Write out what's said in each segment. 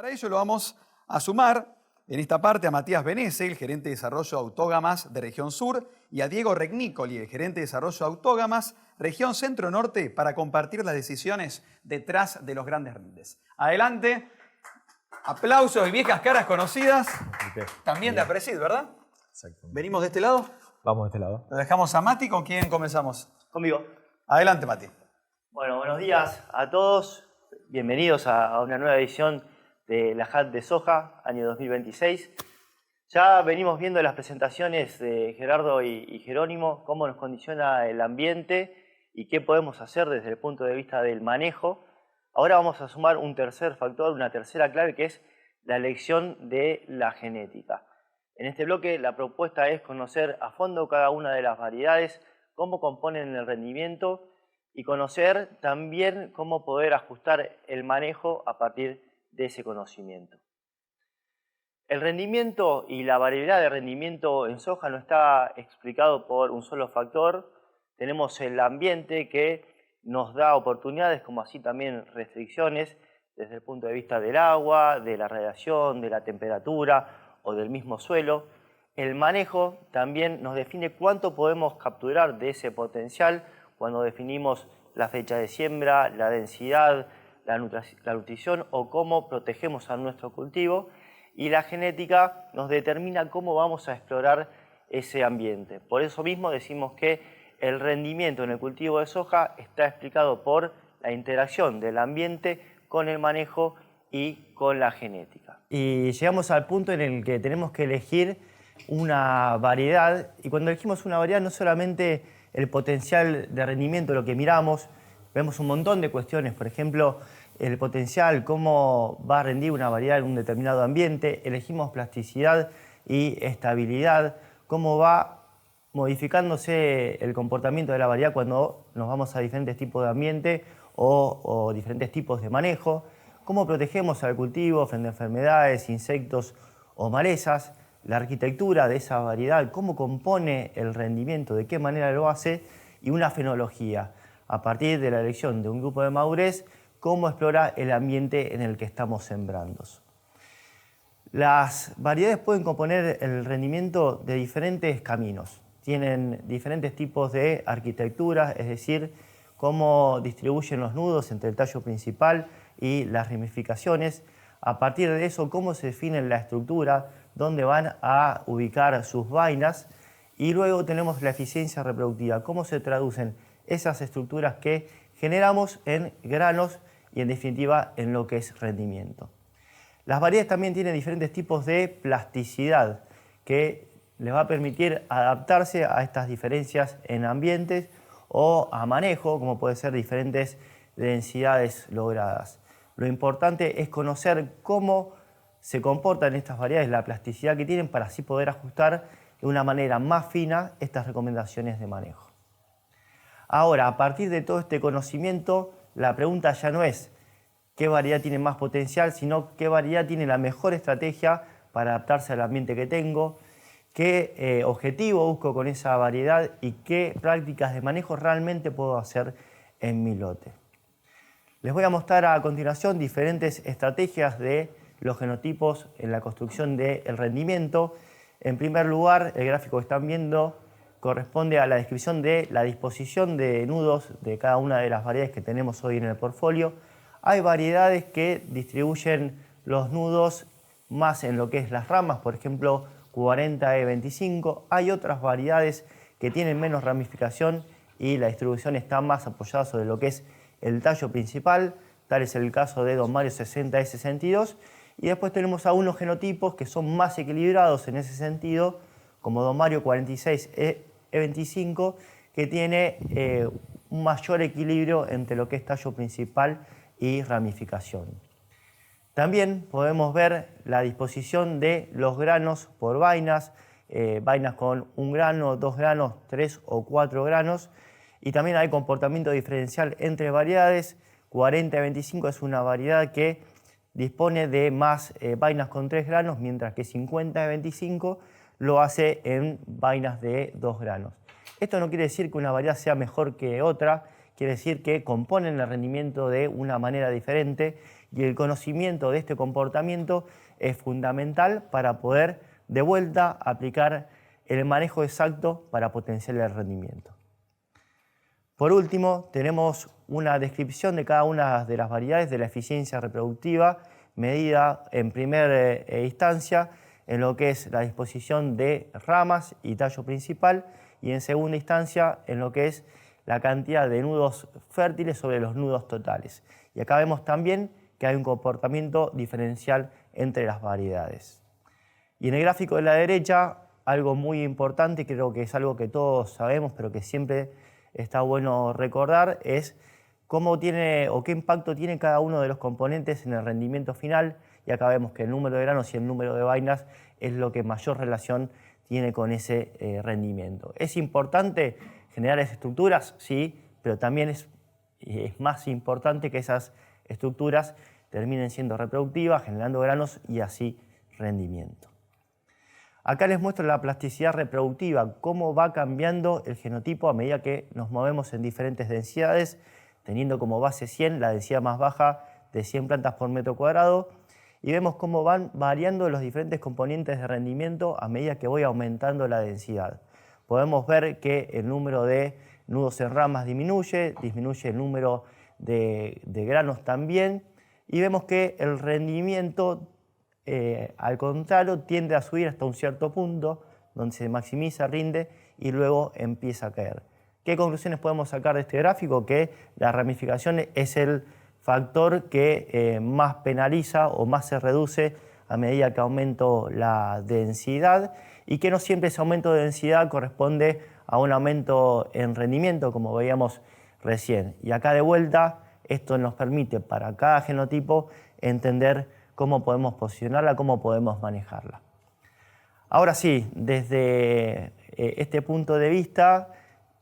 Para ello lo vamos a sumar en esta parte a Matías Benesse, el gerente de desarrollo Autógamas de Región Sur, y a Diego Regnicoli, el gerente de desarrollo Autógamas Región Centro-Norte, para compartir las decisiones detrás de los grandes rindes. Adelante, aplausos y viejas caras conocidas, también de Apresid, ¿verdad? Exacto. ¿Venimos de este lado? Vamos de este lado. Lo dejamos a Mati. ¿Con quién comenzamos? Conmigo. Adelante, Mati. Bueno, buenos días a todos. Bienvenidos a una nueva edición de la HAT de Soja, año 2026. Ya venimos viendo las presentaciones de Gerardo y Jerónimo, cómo nos condiciona el ambiente y qué podemos hacer desde el punto de vista del manejo. Ahora vamos a sumar un tercer factor, una tercera clave, que es la elección de la genética. En este bloque la propuesta es conocer a fondo cada una de las variedades, cómo componen el rendimiento y conocer también cómo poder ajustar el manejo a partir de ese conocimiento. El rendimiento y la variabilidad de rendimiento en soja no está explicado por un solo factor. Tenemos el ambiente que nos da oportunidades, como así también restricciones, desde el punto de vista del agua, de la radiación, de la temperatura o del mismo suelo. El manejo también nos define cuánto podemos capturar de ese potencial cuando definimos la fecha de siembra, la densidad, la nutrición o cómo protegemos a nuestro cultivo. Y la genética nos determina cómo vamos a explorar ese ambiente. Por eso mismo decimos que el rendimiento en el cultivo de soja está explicado por la interacción del ambiente con el manejo y con la genética. Y llegamos al punto en el que tenemos que elegir una variedad, y cuando elegimos una variedad no solamente el potencial de rendimiento, lo que miramos, vemos un montón de cuestiones, por ejemplo, el potencial, cómo va a rendir una variedad en un determinado ambiente, elegimos plasticidad y estabilidad, cómo va modificándose el comportamiento de la variedad cuando nos vamos a diferentes tipos de ambiente o diferentes tipos de manejo, cómo protegemos al cultivo frente a enfermedades, insectos o malezas, la arquitectura de esa variedad, cómo compone el rendimiento, de qué manera lo hace, y una fenología. A partir de la elección de un grupo de madurez, cómo explora el ambiente en el que estamos sembrando. Las variedades pueden componer el rendimiento de diferentes caminos. Tienen diferentes tipos de arquitectura, es decir, cómo distribuyen los nudos entre el tallo principal y las ramificaciones. A partir de eso, cómo se define la estructura, dónde van a ubicar sus vainas. Y luego tenemos la eficiencia reproductiva, cómo se traducen esas estructuras que generamos en granos y en definitiva en lo que es rendimiento. Las variedades también tienen diferentes tipos de plasticidad que les va a permitir adaptarse a estas diferencias en ambientes o a manejo, como puede ser diferentes densidades logradas. Lo importante es conocer cómo se comportan estas variedades, la plasticidad que tienen, para así poder ajustar de una manera más fina estas recomendaciones de manejo. Ahora, a partir de todo este conocimiento, la pregunta ya no es qué variedad tiene más potencial, sino qué variedad tiene la mejor estrategia para adaptarse al ambiente que tengo, qué objetivo busco con esa variedad y qué prácticas de manejo realmente puedo hacer en mi lote. Les voy a mostrar a continuación diferentes estrategias de los genotipos en la construcción del rendimiento. En primer lugar, el gráfico que están viendo corresponde a la descripción de la disposición de nudos de cada una de las variedades que tenemos hoy en el portfolio. Hay variedades que distribuyen los nudos más en lo que es las ramas, por ejemplo 40E25. Hay otras variedades que tienen menos ramificación y la distribución está más apoyada sobre lo que es el tallo principal. Tal es el caso de Don Mario 60E62. Y después tenemos algunos genotipos que son más equilibrados en ese sentido, como Don Mario 46E25, que tiene un mayor equilibrio entre lo que es tallo principal y ramificación. También podemos ver la disposición de los granos por vainas, vainas con 1 grano, 2 granos, 3 o 4 granos. Y también hay comportamiento diferencial entre variedades. 40E25 es una variedad que dispone de más vainas con 3 granos, mientras que 50E25 lo hace en vainas de 2 granos. Esto no quiere decir que una variedad sea mejor que otra, quiere decir que componen el rendimiento de una manera diferente y el conocimiento de este comportamiento es fundamental para poder de vuelta aplicar el manejo exacto para potenciar el rendimiento. Por último, tenemos una descripción de cada una de las variedades de la eficiencia reproductiva medida en primera instancia en lo que es la disposición de ramas y tallo principal y en segunda instancia en lo que es la cantidad de nudos fértiles sobre los nudos totales. Y acá vemos también que hay un comportamiento diferencial entre las variedades. Y en el gráfico de la derecha, algo muy importante, creo que es algo que todos sabemos, pero que siempre está bueno recordar, es cómo tiene o qué impacto tiene cada uno de los componentes en el rendimiento final. Y acá vemos que el número de granos y el número de vainas es lo que mayor relación tiene con ese rendimiento. ¿Es importante generar esas estructuras? Sí, pero también es más importante que esas estructuras terminen siendo reproductivas, generando granos y así rendimiento. Acá les muestro la plasticidad reproductiva, cómo va cambiando el genotipo a medida que nos movemos en diferentes densidades, teniendo como base 100, la densidad más baja de 100 plantas por metro cuadrado, y vemos cómo van variando los diferentes componentes de rendimiento a medida que voy aumentando la densidad. Podemos ver que el número de nudos en ramas disminuye el número de granos también, y vemos que el rendimiento al contrario tiende a subir hasta un cierto punto donde se maximiza, rinde y luego empieza a caer. ¿Qué conclusiones podemos sacar de este gráfico? Que la ramificación es el factor que más penaliza o más se reduce a medida que aumento la densidad y que no siempre ese aumento de densidad corresponde a un aumento en rendimiento como veíamos recién. Y acá de vuelta esto nos permite para cada genotipo entender cómo podemos posicionarla, cómo podemos manejarla. Ahora sí, desde este punto de vista,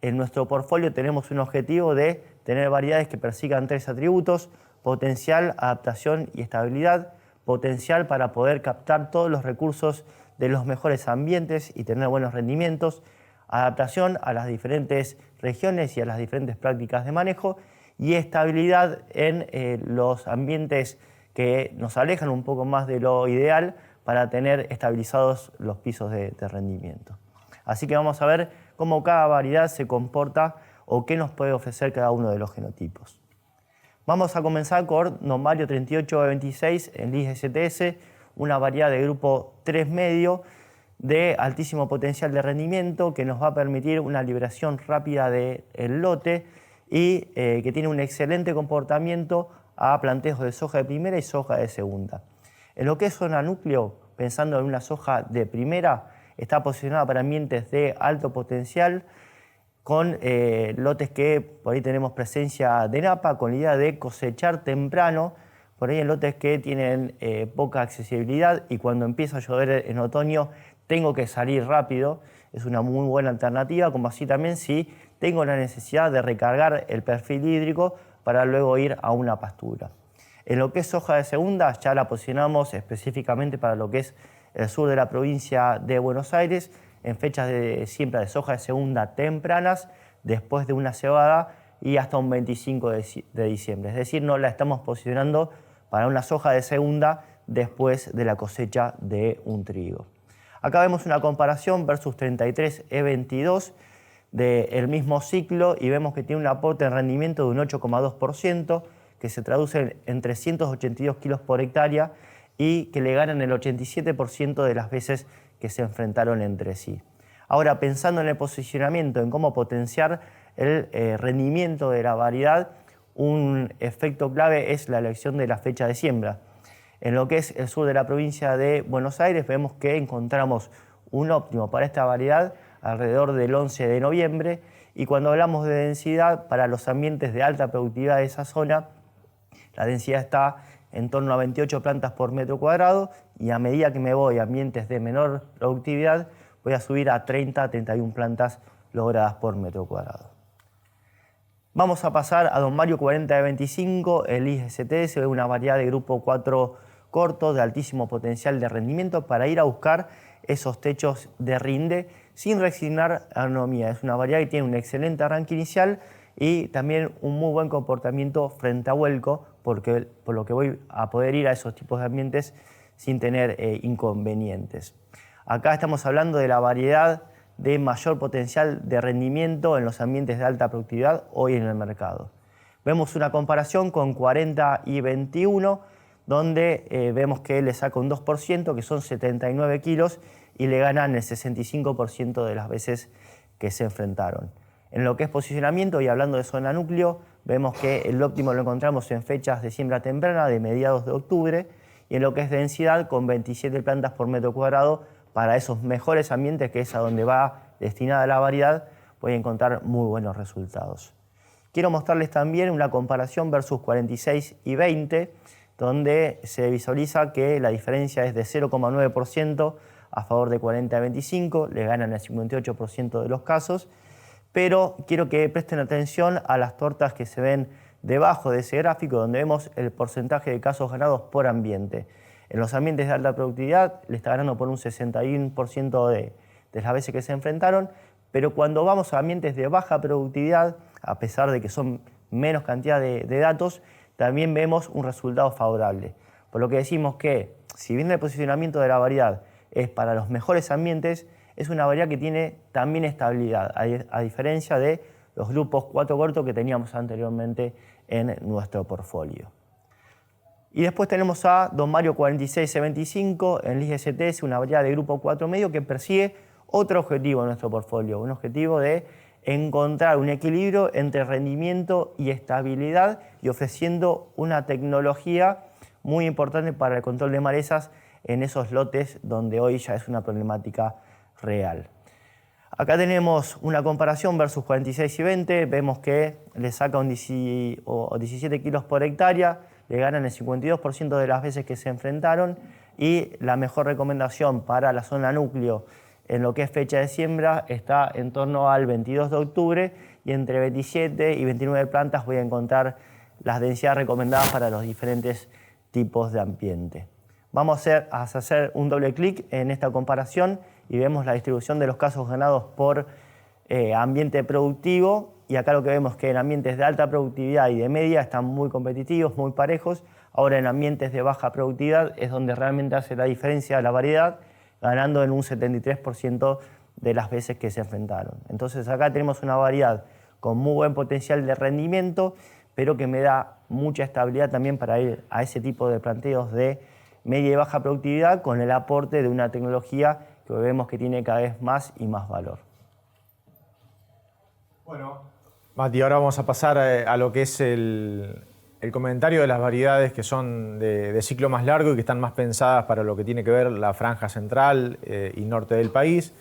en nuestro portfolio tenemos un objetivo de tener variedades que persigan 3 atributos: potencial, adaptación y estabilidad. Potencial para poder captar todos los recursos de los mejores ambientes y tener buenos rendimientos. Adaptación a las diferentes regiones y a las diferentes prácticas de manejo. Y estabilidad en los ambientes que nos alejan un poco más de lo ideal para tener estabilizados los pisos de rendimiento. Así que vamos a ver cómo cada variedad se comporta o qué nos puede ofrecer cada uno de los genotipos. Vamos a comenzar con Nomario 38E26 en Lis STS, una variedad de grupo 3 medio de altísimo potencial de rendimiento que nos va a permitir una liberación rápida del lote y que tiene un excelente comportamiento a planteos de soja de primera y soja de segunda. En lo que es zona núcleo, pensando en una soja de primera, está posicionada para ambientes de alto potencial, con lotes que por ahí tenemos presencia de napa, con la idea de cosechar temprano, por ahí en lotes que tienen poca accesibilidad y cuando empieza a llover en otoño tengo que salir rápido. Es una muy buena alternativa, como así también si tengo la necesidad de recargar el perfil hídrico para luego ir a una pastura. En lo que es soja de segunda, ya la posicionamos específicamente para lo que es el sur de la provincia de Buenos Aires, en fechas de siembra de soja de segunda tempranas, después de una cebada y hasta un 25 de diciembre. Es decir, no la estamos posicionando para una soja de segunda después de la cosecha de un trigo. Acá vemos una comparación versus 33E22 del mismo ciclo y vemos que tiene un aporte en rendimiento de un 8,2%, que se traduce en 382 kilos por hectárea y que le ganan el 87% de las veces que se enfrentaron entre sí. Ahora, pensando en el posicionamiento, en cómo potenciar el rendimiento de la variedad, un efecto clave es la elección de la fecha de siembra. En lo que es el sur de la provincia de Buenos Aires, vemos que encontramos un óptimo para esta variedad alrededor del 11 de noviembre y cuando hablamos de densidad para los ambientes de alta productividad de esa zona, la densidad está en torno a 28 plantas por metro cuadrado y a medida que me voy a ambientes de menor productividad voy a subir a 30 a 31 plantas logradas por metro cuadrado. Vamos a pasar a Don Mario 40E25, el Lis STS, una variedad de grupo 4 corto de altísimo potencial de rendimiento para ir a buscar esos techos de rinde sin resignar agronomía. Es una variedad que tiene un excelente arranque inicial y también un muy buen comportamiento frente a vuelco, por lo que voy a poder ir a esos tipos de ambientes sin tener inconvenientes. Acá estamos hablando de la variedad de mayor potencial de rendimiento en los ambientes de alta productividad hoy en el mercado. Vemos una comparación con 40 y 21, donde vemos que le saca un 2%, que son 79 kilos, y le ganan el 65% de las veces que se enfrentaron. En lo que es posicionamiento, y hablando de zona núcleo, vemos que el óptimo lo encontramos en fechas de siembra temprana de mediados de octubre, y en lo que es densidad, con 27 plantas por metro cuadrado, para esos mejores ambientes, que es a donde va destinada la variedad, voy a encontrar muy buenos resultados. Quiero mostrarles también una comparación versus 46 y 20, donde se visualiza que la diferencia es de 0,9% a favor de 40 a 25, le ganan el 58% de los casos, pero quiero que presten atención a las tortas que se ven debajo de ese gráfico, donde vemos el porcentaje de casos ganados por ambiente. En los ambientes de alta productividad le está ganando por un 61% de las veces que se enfrentaron, pero cuando vamos a ambientes de baja productividad, a pesar de que son menos cantidad de datos, también vemos un resultado favorable. Por lo que decimos que, si bien el posicionamiento de la variedad es para los mejores ambientes, es una variedad que tiene también estabilidad, a diferencia de los grupos 4 cortos que teníamos anteriormente en nuestro portfolio. Y después tenemos a Don Mario 46C25 en LIS STS, una variedad de grupo 4 medio que persigue otro objetivo en nuestro portfolio, un objetivo de encontrar un equilibrio entre rendimiento y estabilidad, y ofreciendo una tecnología muy importante para el control de malezas en esos lotes donde hoy ya es una problemática real. Acá tenemos una comparación versus 46 y 20, vemos que le saca un 17 kilos por hectárea, le ganan el 52% de las veces que se enfrentaron, y la mejor recomendación para la zona núcleo en lo que es fecha de siembra está en torno al 22 de octubre, y entre 27 y 29 plantas voy a encontrar las densidades recomendadas para los diferentes tipos de ambiente. Vamos a hacer un doble clic en esta comparación y vemos la distribución de los casos ganados por ambiente productivo, y acá lo que vemos es que en ambientes de alta productividad y de media están muy competitivos, muy parejos. Ahora en ambientes de baja productividad es donde realmente hace la diferencia la variedad, ganando en un 73% de las veces que se enfrentaron. Entonces acá tenemos una variedad con muy buen potencial de rendimiento, pero que me da mucha estabilidad también para ir a ese tipo de planteos de media y baja productividad, con el aporte de una tecnología que vemos que tiene cada vez más y más valor. Bueno, Mati, ahora vamos a pasar a lo que es el comentario de las variedades que son de ciclo más largo y que están más pensadas para lo que tiene que ver la franja central y norte del país.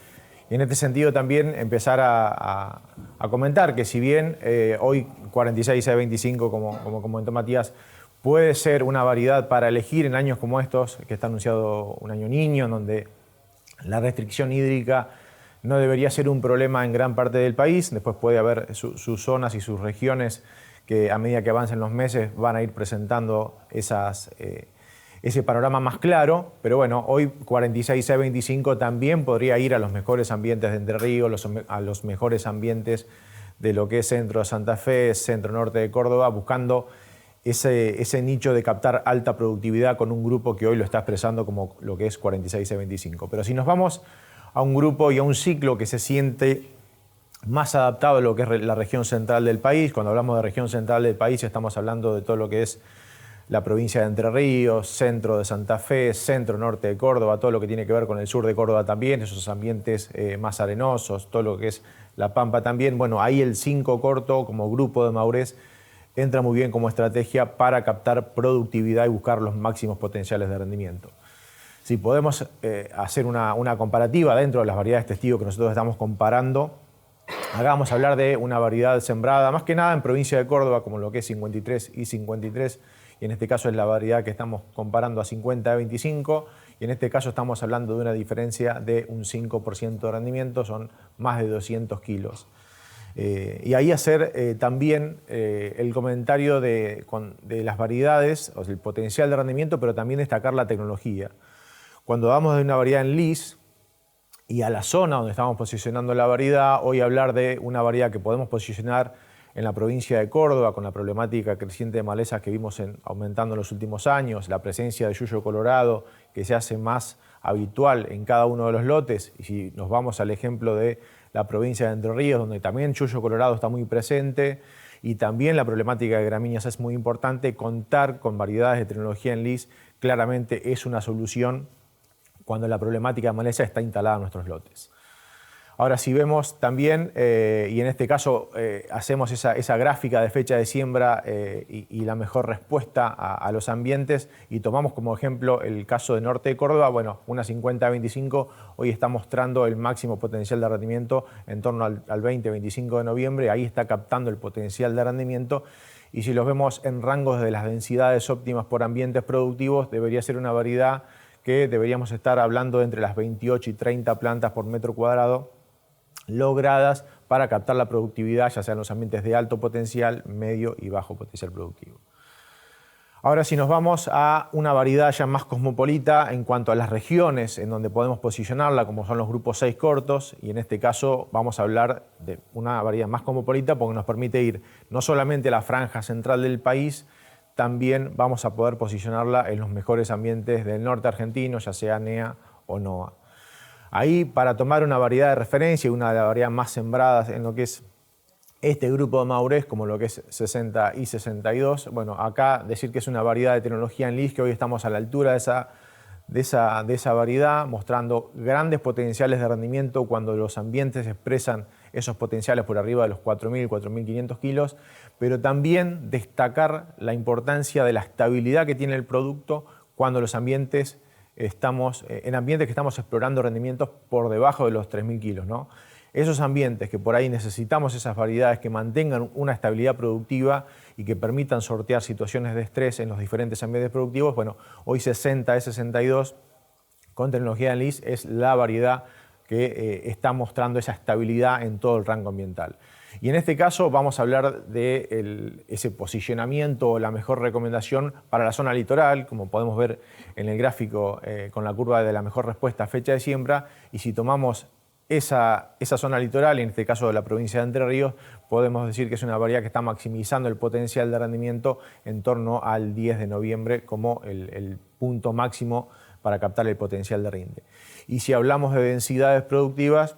Y en este sentido también empezar a comentar que, si bien hoy 46E25, como comentó Matías, puede ser una variedad para elegir en años como estos, que está anunciado un año niño, en donde la restricción hídrica no debería ser un problema en gran parte del país. Después puede haber sus zonas y sus regiones que, a medida que avancen los meses, van a ir presentando ese panorama más claro. Pero bueno, hoy 46E25 también podría ir a los mejores ambientes de Entre Ríos, a los mejores ambientes de lo que es centro de Santa Fe, centro norte de Córdoba, buscando ese nicho de captar alta productividad con un grupo que hoy lo está expresando como lo que es 46E25. Pero si nos vamos a un grupo y a un ciclo que se siente más adaptado a lo que es la región central del país, cuando hablamos de región central del país estamos hablando de todo lo que es la provincia de Entre Ríos, centro de Santa Fe, centro norte de Córdoba, todo lo que tiene que ver con el sur de Córdoba también, esos ambientes más arenosos, todo lo que es la Pampa también. Bueno, ahí el 5 corto como grupo de madurez entra muy bien como estrategia para captar productividad y buscar los máximos potenciales de rendimiento. Si podemos hacer una comparativa dentro de las variedades testigo que nosotros estamos comparando, hagamos hablar de una variedad sembrada, más que nada en provincia de Córdoba, como lo que es 53 y 53, y en este caso es la variedad que estamos comparando a 50E25, y en este caso estamos hablando de una diferencia de un 5% de rendimiento, son más de 200 kilos. Y ahí hacer también el comentario de las variedades, o sea, el potencial de rendimiento, pero también destacar la tecnología. Cuando hablamos de una variedad en LIS y a la zona donde estamos posicionando la variedad, hoy hablar de una variedad que podemos posicionar en la provincia de Córdoba, con la problemática creciente de malezas que vimos aumentando en los últimos años, la presencia de yuyo colorado que se hace más habitual en cada uno de los lotes, y si nos vamos al ejemplo de la provincia de Entre Ríos, donde también yuyo colorado está muy presente, y también la problemática de gramíneas es muy importante, contar con variedades de tecnología Enlist claramente es una solución cuando la problemática de maleza está instalada en nuestros lotes. Ahora, si vemos también, y en este caso hacemos esa gráfica de fecha de siembra y la mejor respuesta a los ambientes, y tomamos como ejemplo el caso de Norte de Córdoba, bueno, una 50-25 hoy está mostrando el máximo potencial de rendimiento en torno al 20-25 de noviembre, ahí está captando el potencial de rendimiento, y si los vemos en rangos de las densidades óptimas por ambientes productivos, debería ser una variedad que deberíamos estar hablando de entre las 28 y 30 plantas por metro cuadrado, logradas para captar la productividad, ya sea en los ambientes de alto potencial, medio y bajo potencial productivo. Ahora, si nos vamos a una variedad ya más cosmopolita en cuanto a las regiones en donde podemos posicionarla, como son los grupos 6 cortos, y en este caso vamos a hablar de una variedad más cosmopolita porque nos permite ir no solamente a la franja central del país, también vamos a poder posicionarla en los mejores ambientes del norte argentino, ya sea NEA o NOA. Ahí, para tomar una variedad de referencia, una de las variedades más sembradas en lo que es este grupo de Maurés, como lo que es 60 y 62, bueno, acá decir que es una variedad de tecnología Enlist, que hoy estamos a la altura de esa variedad, mostrando grandes potenciales de rendimiento cuando los ambientes expresan esos potenciales por arriba de los 4.000, 4.500 kilos, pero también destacar la importancia de la estabilidad que tiene el producto cuando los ambientes en ambientes que estamos explorando rendimientos por debajo de los 3.000 kilos, ¿no? Esos ambientes que por ahí necesitamos esas variedades que mantengan una estabilidad productiva y que permitan sortear situaciones de estrés en los diferentes ambientes productivos, bueno, hoy 60E62 con tecnología Enlist es la variedad que está mostrando esa estabilidad en todo el rango ambiental. Y en este caso vamos a hablar de ese posicionamiento o la mejor recomendación para la zona litoral, como podemos ver en el gráfico con la curva de la mejor respuesta a fecha de siembra, y si tomamos esa zona litoral, en este caso de la provincia de Entre Ríos, podemos decir que es una variedad que está maximizando el potencial de rendimiento en torno al 10 de noviembre como el punto máximo para captar el potencial de rinde. Y si hablamos de densidades productivas,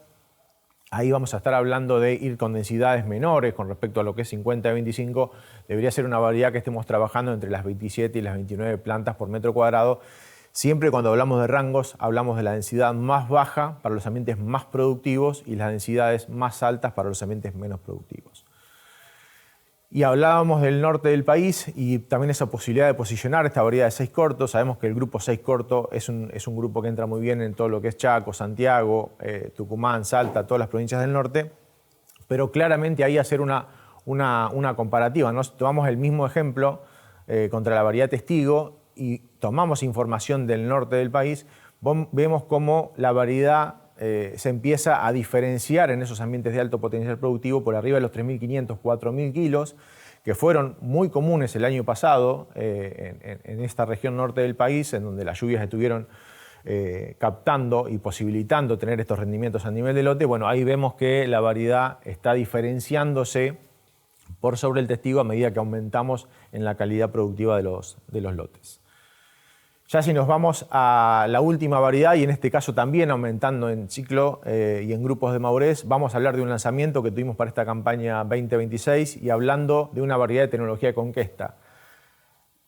ahí vamos a estar hablando de ir con densidades menores con respecto a lo que es 50-25. Debería ser una variedad que estemos trabajando entre las 27 y las 29 plantas por metro cuadrado. Siempre cuando hablamos de rangos, hablamos de la densidad más baja para los ambientes más productivos y las densidades más altas para los ambientes menos productivos. Y hablábamos del norte del país y también esa posibilidad de posicionar esta variedad de 6 cortos. Sabemos que el grupo 6 corto es un grupo que entra muy bien en todo lo que es Chaco, Santiago, Tucumán, Salta, todas las provincias del norte, pero claramente ahí hacer una comparativa, ¿no? Si tomamos el mismo ejemplo contra la variedad testigo y tomamos información del norte del país, vemos cómo la variedad se empieza a diferenciar en esos ambientes de alto potencial productivo por arriba de los 3.500, 4.000 kilos, que fueron muy comunes el año pasado en esta región norte del país, en donde las lluvias estuvieron captando y posibilitando tener estos rendimientos a nivel de lote. Bueno, ahí vemos que la variedad está diferenciándose por sobre el testigo a medida que aumentamos en la calidad productiva de los lotes. Ya si nos vamos a la última variedad, y en este caso también aumentando en ciclo y en grupos de Maurés, vamos a hablar de un lanzamiento que tuvimos para esta campaña 2026 y hablando de una variedad de tecnología de Conquesta.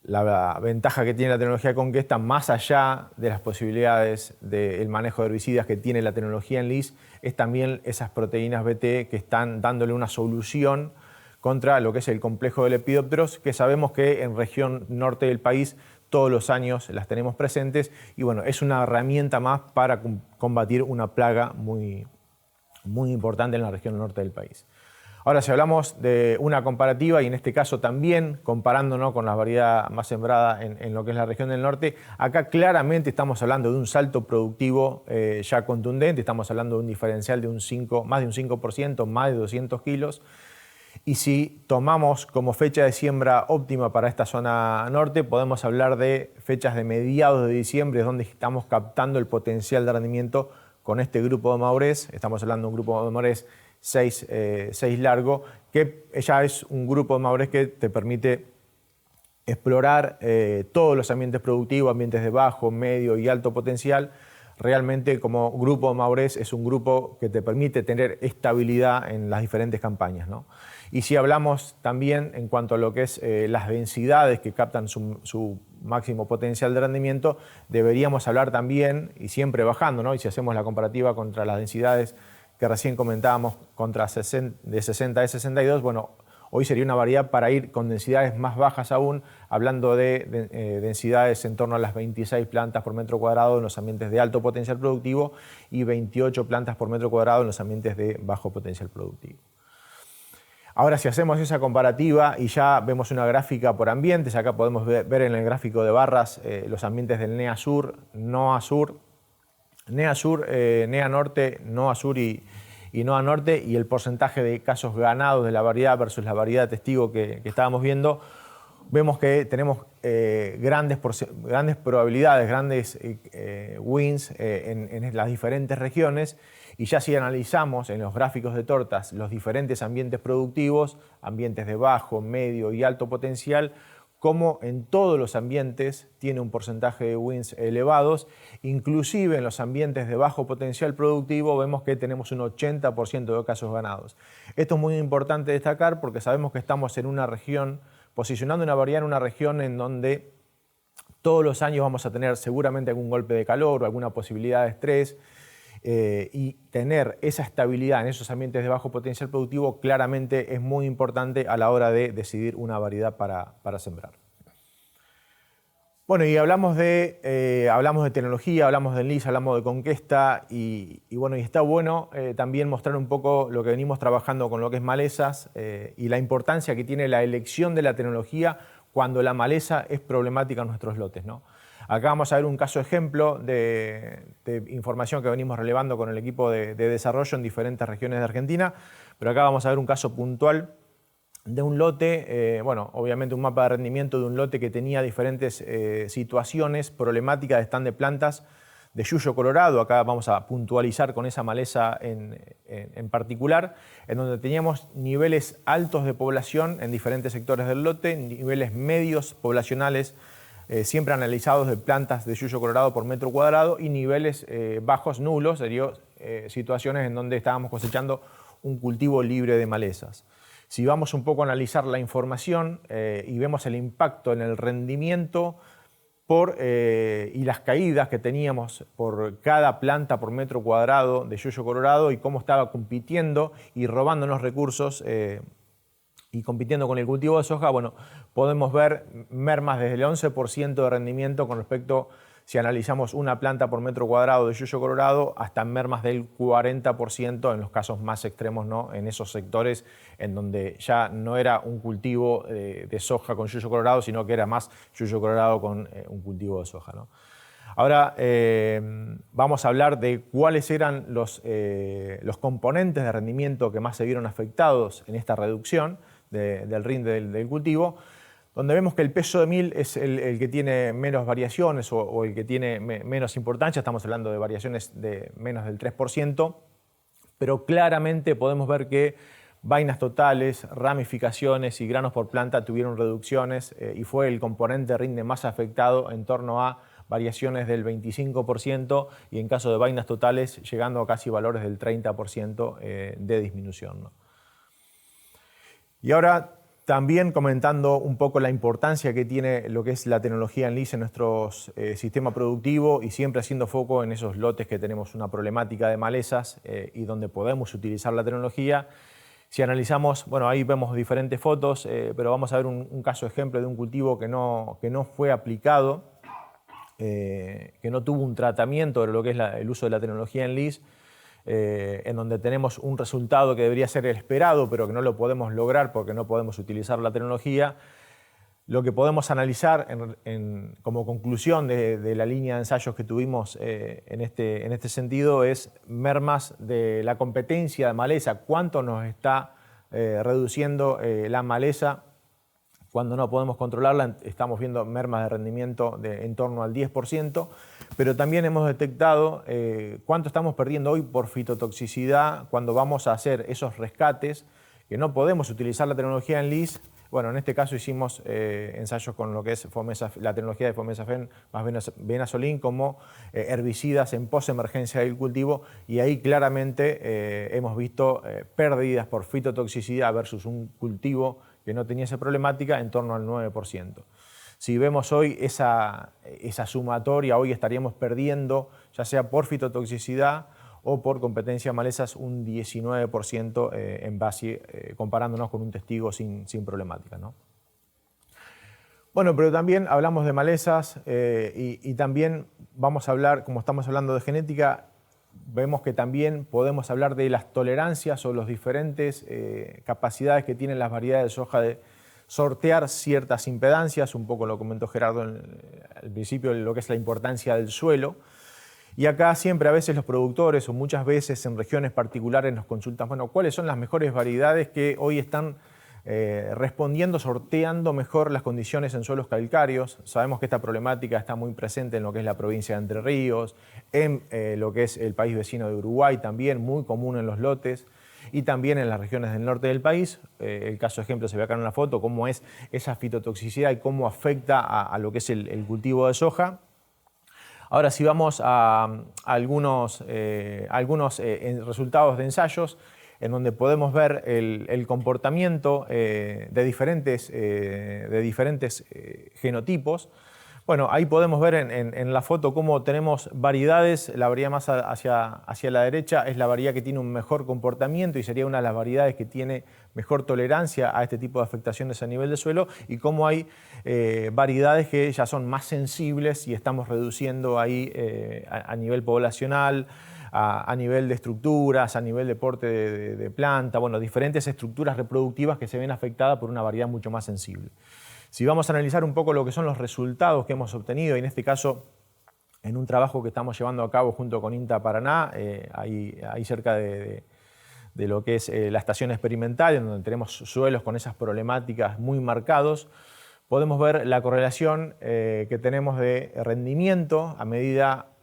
La ventaja que tiene la tecnología de Conquesta, más allá de las posibilidades del manejo de herbicidas que tiene la tecnología Enlist, es también esas proteínas BT que están dándole una solución contra lo que es el complejo de lepidópteros, que sabemos que en región norte del país todos los años las tenemos presentes y bueno, es una herramienta más para combatir una plaga muy importante en la región norte del país. Ahora, si hablamos de una comparativa, y en este caso también comparándonos con la variedad más sembrada en lo que es la región del norte, acá claramente estamos hablando de un salto productivo ya contundente, estamos hablando de un diferencial de más de un 5%, más de 200 kilos. Y si tomamos como fecha de siembra óptima para esta zona norte, podemos hablar de fechas de mediados de diciembre, donde estamos captando el potencial de rendimiento con este grupo de Maurés. Estamos hablando de un grupo de Maurés 6 largo, que ya es un grupo de madurez que te permite explorar todos los ambientes productivos, ambientes de bajo, medio y alto potencial. Realmente como grupo de madurez es un grupo que te permite tener estabilidad en las diferentes campañas, ¿no? Y si hablamos también en cuanto a lo que es las densidades que captan su máximo potencial de rendimiento, deberíamos hablar también, y siempre bajando, ¿no? Y si hacemos la comparativa contra las densidades que recién comentábamos, de 60 a 62, bueno, hoy sería una variedad para ir con densidades más bajas aún, hablando de densidades en torno a las 26 plantas por metro cuadrado en los ambientes de alto potencial productivo y 28 plantas por metro cuadrado en los ambientes de bajo potencial productivo. Ahora, si hacemos esa comparativa y ya vemos una gráfica por ambientes, acá podemos ver en el gráfico de barras los ambientes del NEA Sur, NOA Sur, NEA Sur, NEA Norte, NOA Sur y NOA Norte, y el porcentaje de casos ganados de la variedad versus la variedad de testigo que estábamos viendo, vemos que tenemos grandes probabilidades, grandes wins en las diferentes regiones. Y ya si analizamos en los gráficos de tortas los diferentes ambientes productivos, ambientes de bajo, medio y alto potencial, como en todos los ambientes tiene un porcentaje de wins elevados, inclusive en los ambientes de bajo potencial productivo vemos que tenemos un 80% de casos ganados. Esto es muy importante destacar porque sabemos que estamos en una región, posicionando una variedad en una región en donde todos los años vamos a tener seguramente algún golpe de calor o alguna posibilidad de estrés, y tener esa estabilidad en esos ambientes de bajo potencial productivo claramente es muy importante a la hora de decidir una variedad para sembrar. Bueno, y hablamos de tecnología, hablamos de Enlist, hablamos de Conquesta y bueno, y está bueno también mostrar un poco lo que venimos trabajando con lo que es malezas y la importancia que tiene la elección de la tecnología cuando la maleza es problemática en nuestros lotes, ¿no? Acá vamos a ver un caso ejemplo de información que venimos relevando con el equipo de desarrollo en diferentes regiones de Argentina, pero acá vamos a ver un caso puntual de un lote, bueno, obviamente un mapa de rendimiento de un lote que tenía diferentes situaciones problemáticas de stand de plantas de yuyo colorado. Acá vamos a puntualizar con esa maleza en particular, en donde teníamos niveles altos de población en diferentes sectores del lote, niveles medios poblacionales siempre analizados de plantas de yuyo colorado por metro cuadrado y niveles bajos, nulos, serían situaciones en donde estábamos cosechando un cultivo libre de malezas. Si vamos un poco a analizar la información y vemos el impacto en el rendimiento y las caídas que teníamos por cada planta por metro cuadrado de yuyo colorado y cómo estaba compitiendo y robándonos recursos y compitiendo con el cultivo de soja, bueno, podemos ver mermas desde el 11% de rendimiento con respecto, si analizamos una planta por metro cuadrado de yuyo colorado, hasta mermas del 40% en los casos más extremos, ¿no? En esos sectores en donde ya no era un cultivo de soja con yuyo colorado, sino que era más yuyo colorado con un cultivo de soja, ¿no? Ahora vamos a hablar de cuáles eran los componentes de rendimiento que más se vieron afectados en esta reducción del rinde del cultivo, donde vemos que el peso de mil es el que tiene menos variaciones o el que tiene menos importancia. Estamos hablando de variaciones de menos del 3%, pero claramente podemos ver que vainas totales, ramificaciones y granos por planta tuvieron reducciones y fue el componente de rinde más afectado en torno a variaciones del 25% y en caso de vainas totales llegando a casi valores del 30% de disminución, ¿no? Y ahora también comentando un poco la importancia que tiene lo que es la tecnología Enlist en nuestro sistema productivo y siempre haciendo foco en esos lotes que tenemos una problemática de malezas y donde podemos utilizar la tecnología. Si analizamos, bueno, ahí vemos diferentes fotos, pero vamos a ver un caso ejemplo de un cultivo que no fue aplicado, que no tuvo un tratamiento de lo que es el uso de la tecnología Enlist, en donde tenemos un resultado que debería ser el esperado, pero que no lo podemos lograr porque no podemos utilizar la tecnología. Lo que podemos analizar como conclusión de la línea de ensayos que tuvimos en este sentido es mermas de la competencia de maleza, cuánto nos está reduciendo la maleza Cuando no podemos controlarla, estamos viendo mermas de rendimiento en torno al 10%, pero también hemos detectado cuánto estamos perdiendo hoy por fitotoxicidad cuando vamos a hacer esos rescates, que no podemos utilizar la tecnología en LIS. Bueno, en este caso hicimos ensayos con lo que es la tecnología de Fomesafen más Venazolin como herbicidas en posemergencia del cultivo, y ahí claramente hemos visto pérdidas por fitotoxicidad versus un cultivo que no tenía esa problemática en torno al 9%. Si vemos hoy esa sumatoria, hoy estaríamos perdiendo, ya sea por fitotoxicidad o por competencia de malezas, un 19% en base, comparándonos con un testigo sin problemática, ¿no? Bueno, pero también hablamos de malezas y también vamos a hablar, como estamos hablando de genética, vemos que también podemos hablar de las tolerancias o las diferentes capacidades que tienen las variedades de soja de sortear ciertas impedancias. Un poco lo comentó Gerardo al principio, lo que es la importancia del suelo. Y acá siempre a veces los productores o muchas veces en regiones particulares nos consultan, bueno, ¿cuáles son las mejores variedades que hoy están respondiendo, sorteando mejor las condiciones en suelos calcáreos? Sabemos que esta problemática está muy presente en lo que es la provincia de Entre Ríos, en lo que es el país vecino de Uruguay también, muy común en los lotes, y también en las regiones del norte del país. El caso ejemplo se ve acá en la foto, cómo es esa fitotoxicidad y cómo afecta a lo que es el cultivo de soja. Ahora, si vamos a algunos resultados de ensayos en donde podemos ver el comportamiento de diferentes genotipos. Bueno, ahí podemos ver en la foto cómo tenemos variedades. La variedad más hacia la derecha es la variedad que tiene un mejor comportamiento y sería una de las variedades que tiene mejor tolerancia a este tipo de afectaciones a nivel de suelo, y cómo hay variedades que ya son más sensibles y estamos reduciendo ahí a nivel poblacional, a nivel de estructuras, a nivel de porte de planta, bueno, diferentes estructuras reproductivas que se ven afectadas por una variedad mucho más sensible. Si vamos a analizar un poco lo que son los resultados que hemos obtenido, y en este caso en un trabajo que estamos llevando a cabo junto con INTA Paraná, ahí cerca de lo que es la estación experimental, en donde tenemos suelos con esas problemáticas muy marcados, podemos ver la correlación que tenemos de rendimiento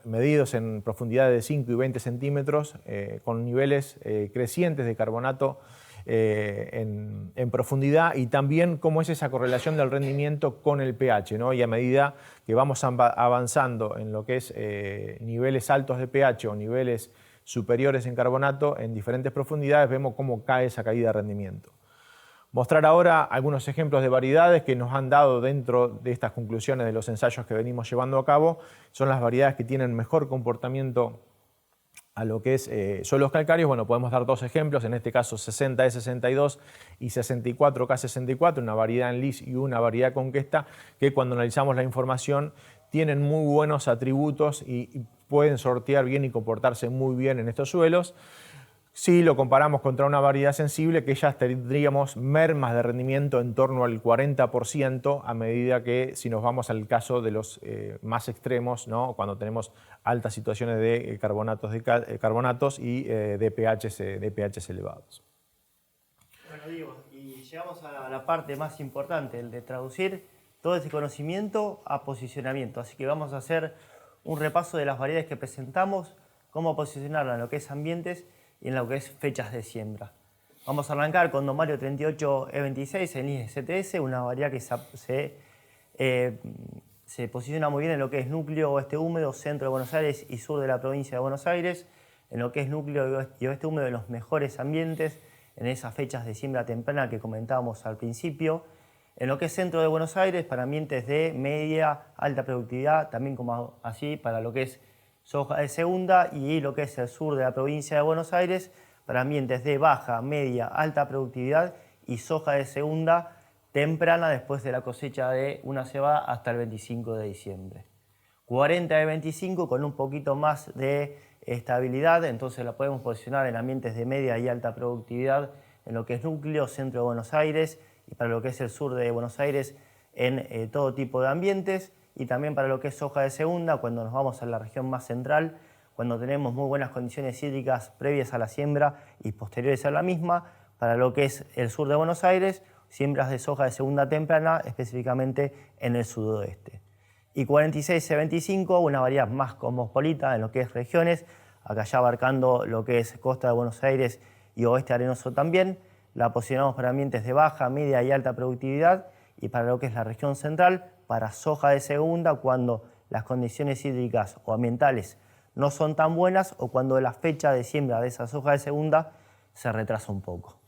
medidos en profundidad de 5 y 20 centímetros, con niveles crecientes de carbonato en profundidad, y también cómo es esa correlación del rendimiento con el pH, ¿no? Y a medida que vamos avanzando en lo que es niveles altos de pH o niveles superiores en carbonato en diferentes profundidades, vemos cómo cae esa caída de rendimiento. Mostrar ahora algunos ejemplos de variedades que nos han dado dentro de estas conclusiones de los ensayos que venimos llevando a cabo. Son las variedades que tienen mejor comportamiento a lo que es suelos calcáreos. Bueno, podemos dar dos ejemplos, en este caso 60E62 y 64K64, una variedad en LIS y una variedad conquesta, que cuando analizamos la información tienen muy buenos atributos y pueden sortear bien y comportarse muy bien en estos suelos. Si lo comparamos contra una variedad sensible, que ya tendríamos mermas de rendimiento en torno al 40%, a medida que si nos vamos al caso de los más extremos, ¿no? Cuando tenemos altas situaciones de carbonatos y de pHs elevados. Bueno, Diego, y llegamos a la parte más importante, el de traducir todo ese conocimiento a posicionamiento. Así que vamos a hacer un repaso de las variedades que presentamos, cómo posicionarlas en lo que es ambientes y en lo que es fechas de siembra. Vamos a arrancar con Domario 38E26 en ISTS, una variedad que se posiciona muy bien en lo que es núcleo oeste húmedo, centro de Buenos Aires y sur de la provincia de Buenos Aires, en lo que es núcleo y oeste húmedo, en los mejores ambientes, en esas fechas de siembra temprana que comentábamos al principio, en lo que es centro de Buenos Aires, para ambientes de media, alta productividad, también como así para lo que es soja de segunda, y lo que es el sur de la provincia de Buenos Aires para ambientes de baja, media, alta productividad y soja de segunda temprana después de la cosecha de una cebada hasta el 25 de diciembre. 40E25 con un poquito más de estabilidad, entonces la podemos posicionar en ambientes de media y alta productividad en lo que es núcleo, centro de Buenos Aires, y para lo que es el sur de Buenos Aires en todo tipo de ambientes. Y también para lo que es soja de segunda, cuando nos vamos a la región más central, cuando tenemos muy buenas condiciones hídricas previas a la siembra y posteriores a la misma, para lo que es el sur de Buenos Aires, siembras de soja de segunda temprana, específicamente en el sudoeste. Y 46C25, una variedad más cosmopolita en lo que es regiones, acá ya abarcando lo que es costa de Buenos Aires y oeste arenoso también. La posicionamos para ambientes de baja, media y alta productividad y para lo que es la región central, para soja de segunda cuando las condiciones hídricas o ambientales no son tan buenas o cuando la fecha de siembra de esa soja de segunda se retrasa un poco.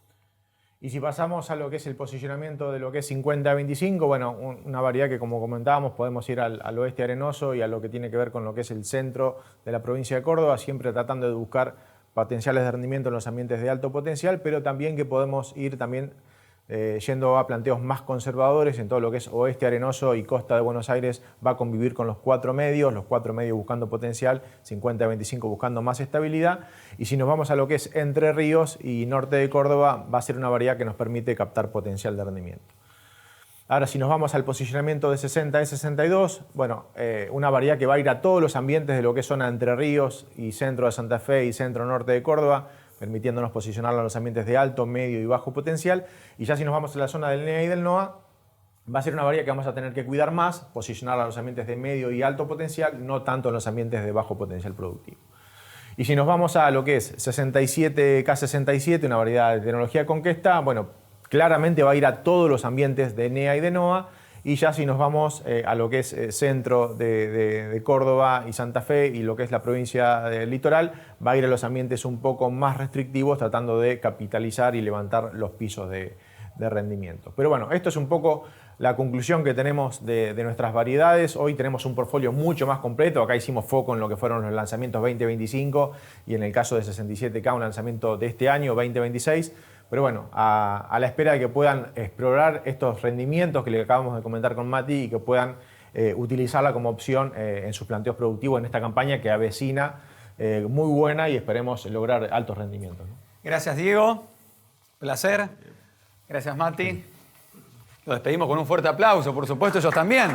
Y si pasamos a lo que es el posicionamiento de lo que es 50-25, bueno, una variedad que como comentábamos podemos ir al oeste arenoso y a lo que tiene que ver con lo que es el centro de la provincia de Córdoba, siempre tratando de buscar potenciales de rendimiento en los ambientes de alto potencial, pero también que podemos ir también yendo a planteos más conservadores en todo lo que es oeste arenoso y costa de Buenos Aires va a convivir con los cuatro medios buscando potencial, 50-25 buscando más estabilidad. Y si nos vamos a lo que es Entre Ríos y norte de Córdoba, va a ser una variedad que nos permite captar potencial de rendimiento. Ahora, si nos vamos al posicionamiento de 60-62, bueno, una variedad que va a ir a todos los ambientes de lo que es zona de Entre Ríos y centro de Santa Fe y centro norte de Córdoba, permitiéndonos posicionarla en los ambientes de alto, medio y bajo potencial. Y ya si nos vamos a la zona del NEA y del NOA, va a ser una variedad que vamos a tener que cuidar más, posicionarla en los ambientes de medio y alto potencial, no tanto en los ambientes de bajo potencial productivo. Y si nos vamos a lo que es 67K67, una variedad de tecnología Conquesta, bueno, claramente va a ir a todos los ambientes de NEA y de NOA. Y ya si nos vamos a lo que es centro de Córdoba y Santa Fe y lo que es la provincia del litoral, va a ir a los ambientes un poco más restrictivos tratando de capitalizar y levantar los pisos de rendimiento. Pero bueno, esto es un poco la conclusión que tenemos de nuestras variedades. Hoy tenemos un portfolio mucho más completo. Acá hicimos foco en lo que fueron los lanzamientos 2025 y en el caso de 67K un lanzamiento de este año 2026. Pero bueno, a la espera de que puedan explorar estos rendimientos que le acabamos de comentar con Mati y que puedan utilizarla como opción en sus planteos productivos en esta campaña que avecina muy buena y esperemos lograr altos rendimientos, ¿no? Gracias, Diego. Placer. Gracias, Mati. Los despedimos con un fuerte aplauso, por supuesto, ellos también.